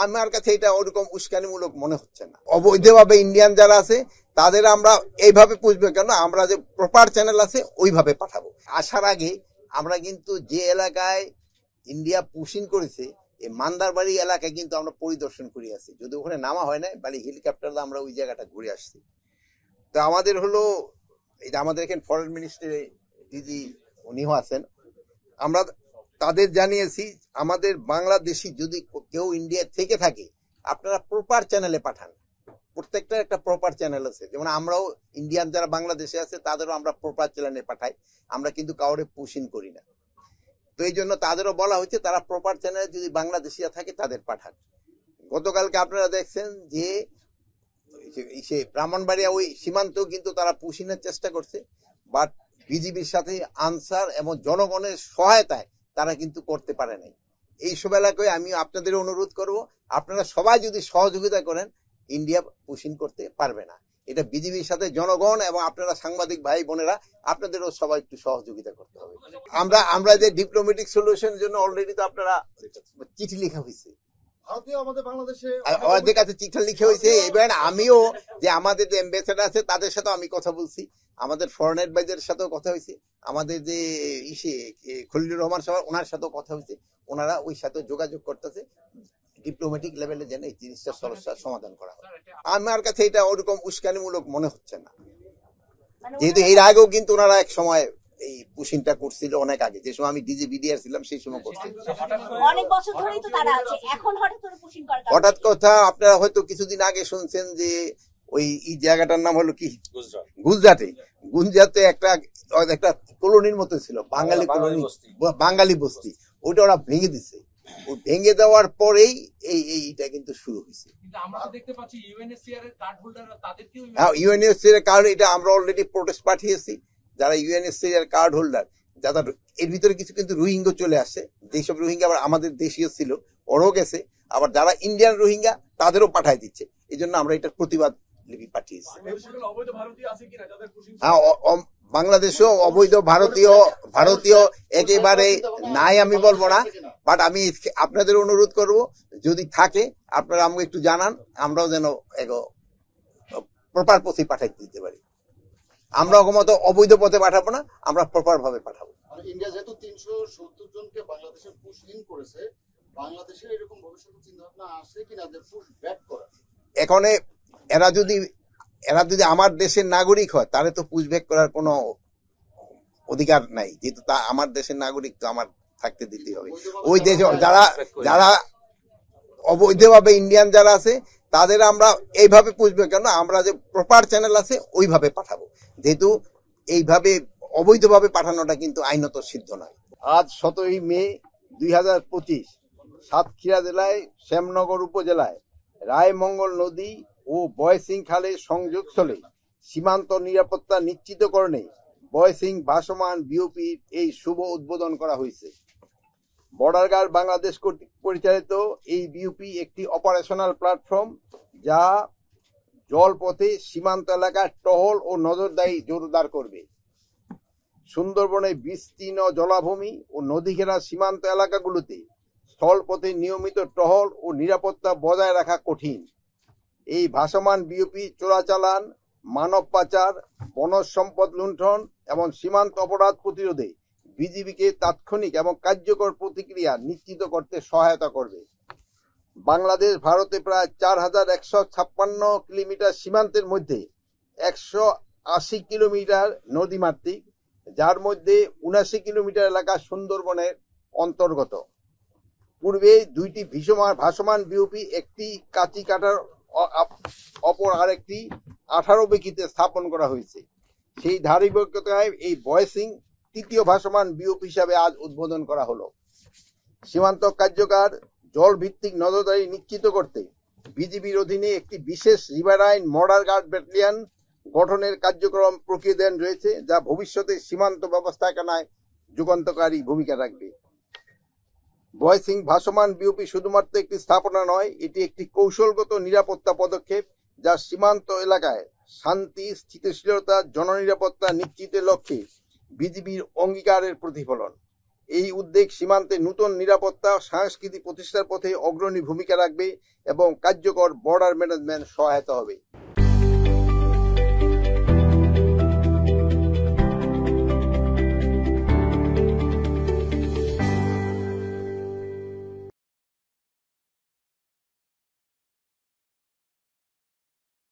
আমার কাছে এটা ওরকম উস্কানিমূলক মনে হচ্ছে না। অবৈধভাবে ইন্ডিয়ান যারা আছে তাদের আমরা এইভাবে পুষবো কেন, আমরা যে প্রপার চ্যানেল আছে ওইভাবে পাঠাবো। আসার আগে আমরা কিন্তু যে এলাকায় ইন্ডিয়া পুশিং করেছে এই মান্দারবাড়ি এলাকায় কিন্তু আমরা পরিদর্শন করে আসছি, যদি ওখানে নামা হয় না বাড়ি হেলিকপ্টার আমরা ওই জায়গাটা ঘুরে আসছি। তো আমাদের হলো এটা আমাদের এখানে ফরেন মিনিস্ট্রি দিদি উনিও আছেন, আমরা তাদের জানিয়েছি আমাদের বাংলাদেশি যদি কেউ ইন্ডিয়া থেকে থাকে আপনারা প্রপার চ্যানেলে পাঠান। প্রত্যেকটা একটা প্রপার চ্যানেল আছে, যেমন আমরাও ইন্ডিয়ান যারা বাংলাদেশে আছে তাদেরও আমরা প্রপার চ্যানেলে পাঠাই, আমরা কিন্তু কাউরে পুশিং করি না। তো এই জন্য তাদেরও বলা হচ্ছে তারা প্রপার চ্যানেলে যদি বাংলাদেশিরা থাকে তাদের পাঠান। গতকালকে আপনারা দেখছেন যে সে ব্রাহ্মণবাড়িয়া ওই সীমান্ত কিন্তু তারা পুশিংয়ের চেষ্টা করছে, বাট বিজিবির সাথে আনসার এবং জনগণের সহায়তায় তারা কিন্তু করতে পারে নাই। এইসব এলাকায় আমি আপনাদের অনুরোধ করব আপনারা সবাই যদি সহযোগিতা করেন ইন্ডিয়া পুশিং করতে পারবে না। এটা বিজিবির সাথে জনগণ এবং আপনারা সাংবাদিক ভাই বোনেরা আপনাদেরও সবাই একটু সহযোগিতা করতে হবে। আমরা যে ডিপ্লোম্যাটিক সলিউশনের জন্য অলরেডি তো আপনারা চিঠি লেখা হয়েছে, আমাদের কাছে চিঠি লিখে হয়েছে। এবার আমিও যে আমাদের যে অ্যাম্বাসেডার আছে তাদের সাথে আমি কথা বলছি, আমাদের ফরেন অ্যাডভাইজারের সাথেও কথা হয়েছে, আমাদের যে খলিলুর রহমান সাহেব ওনার সাথেও কথা হয়েছে, ওনারা ওই সাথে যোগাযোগ করতেছে ডিপ্লোম্যাটিক লেভেলে যেন এই জিনিসটার সমস্যার সমাধান করা হয়। আমার কাছে এটা ওরকম উস্কানিমূলক মনে হচ্ছে না, যেহেতু এর আগেও কিন্তু ওনারা এক সময় এই পুশিংটা করছিল অনেক আগে, যে সময় আমি ডিজিবিডিআর ছিলাম সেই সময় করছিল। হঠাৎ কথা আপনারা হয়তো কিছুদিন আগে শুনছেন যে ওই জায়গাটার নাম হলো কি গুজরাটে একটা কলোনির মতো ছিল, বাঙালি কলোনি, বাঙালি বস্তি, ওইটা ওরা ভেঙে দিছে। ওই ভেঙে দেওয়ার পরেই এইটা কিন্তু শুরু হয়েছে। ইউএনএসসিআর কার্ড এটা আমরা অলরেডি প্রোটেস্ট পাঠিয়েছি, যারা ইউএনএসসিআর কার্ড হোল্ডার যারা এর ভিতরে কিছু কিন্তু রোহিঙ্গা চলে আসে, যেসব রোহিঙ্গা আবার আমাদের দেশীয় ছিল ওরাও গেছে, আবার যারা ইন্ডিয়ান রোহিঙ্গা তাদেরও পাঠাই দিচ্ছে। এই জন্য আমরা এটার প্রতিবাদ লিপি পাঠিয়েছি। বাংলাদেশেও অবৈধ ভারতীয় একেবারে নাই আমি বলবো না, বাট আমি আপনাদের অনুরোধ করব যদি থাকে আপনারা আমাকে একটু জানান, আমরাও যেন প্রপার পথে পাঠাইতে দিতে পারি। আমরা মতো অবৈধ পথে পাঠাবো না, আমরা প্রপার ভাবে পাঠাবো। ইন্ডিয়া যেহেতু 370 জনকে বাংলাদেশে পুশ ইন করেছে, বাংলাদেশের এরকম ভবিষ্যতে চিন্তা ভাবনা আছে কিনা যে পুশ ব্যাক করা? এখন এরা যদি আমার দেশের নাগরিক হয় তাহলে তো পুশ ব্যাক করার কোনো অধিকার নাই, যেহেতু তা আমার দেশের নাগরিক, তো আমার থাকতে দিতে হবে। ওই দেশে যারা অবৈধভাবে ইন্ডিয়ান যারা আছে তাদের আমরা এইভাবে পুষবো কেন, আমরা যে প্রপার চ্যানেল আছে ওইভাবে পাঠাবো, যেহেতু এইভাবে অবৈধভাবে পাঠানোটা কিন্তু আইনত সিদ্ধ নয়। আজ 17 মে 2025 সাতক্ষীরা জেলায় শ্যামনগর উপজেলায় রায়মঙ্গল নদী ও বয়সিং খালের সংযোগস্থলে সীমান্ত নিরাপত্তা নিশ্চিতকরণে বয়সিং ভাসমান বিওপির এই শুভ উদ্বোধন করা হয়েছে। বর্ডার গার্ড বাংলাদেশ কর্তৃক পরিচালিত এই বিওপি একটি অপারেশনাল প্ল্যাটফর্ম, যা জলপথে সীমান্ত এলাকায় টহল ও নজরদারি জোরদার করবে। সুন্দরবনে বিস্তীর্ণ জলাভূমি ও নদী ঘেরা সীমান্ত এলাকাগুলোতে স্থলপথে নিয়মিত টহল ও নিরাপত্তা বজায় রাখা কঠিন। এই ভাসমান বিওপি চোরাচালান, মানব পাচার, বনজ সম্পদ লুণ্ঠন এবং সীমান্ত অপরাধ প্রতিরোধে বিজিবিকে তাৎক্ষণিক এবং কার্যকর প্রতিক্রিয়া নিশ্চিত করতে সহায়তা করবে। বাংলাদেশ ভারতে প্রায় 4156 কিলোমিটার সীমান্তের মধ্যে 180 কিলোমিটার নদীমাতৃক, যার মধ্যে 79 কিলোমিটার এলাকা সুন্দরবনের অন্তর্গত। পূর্বে দুইটি ভাসমান বিওপি, একটি কাচি কাটার অপর আরেকটি 18 বিঘিতে স্থাপন করা হয়েছে। সেই ধারাবাহিকতায় এই বয়সিং তৃতীয় ভাসমান বিওপি হিসাবে আজ উদ্বোধন করা হলো। সীমান্ত কার্যকর জল ভিত্তিক নজরদারি নিশ্চিত করতে বিজিবির অধীনে একটি বিশেষ রিভারাইন বর্ডার গার্ড ব্যাটালিয়ন গঠনের কার্যক্রম প্রক্রিয়াধীন রয়েছে, যা ভবিষ্যতে সীমান্ত ব্যবস্থাপনায় যুগান্তকারী ভূমিকা রাখবে। বয়সিং ভাসমান বিওপি শুধুমাত্র একটি স্থাপনা নয়, এটি একটি কৌশলগত নিরাপত্তা পদক্ষেপ, যা সীমান্ত এলাকায় শান্তি, স্থিতিশীলতা, জননিরাপত্তা নিশ্চিতের লক্ষ্যে বিজিবির অঙ্গীকারের প্রতিফলন। এই উদ্যোগ সীমান্তে নতুন নিরাপত্তা সংস্কৃতি প্রতিষ্ঠার পথে অগ্রণী ভূমিকা রাখবে এবং কার্যকর বর্ডার ম্যানেজমেন্ট সহায়তা হবে।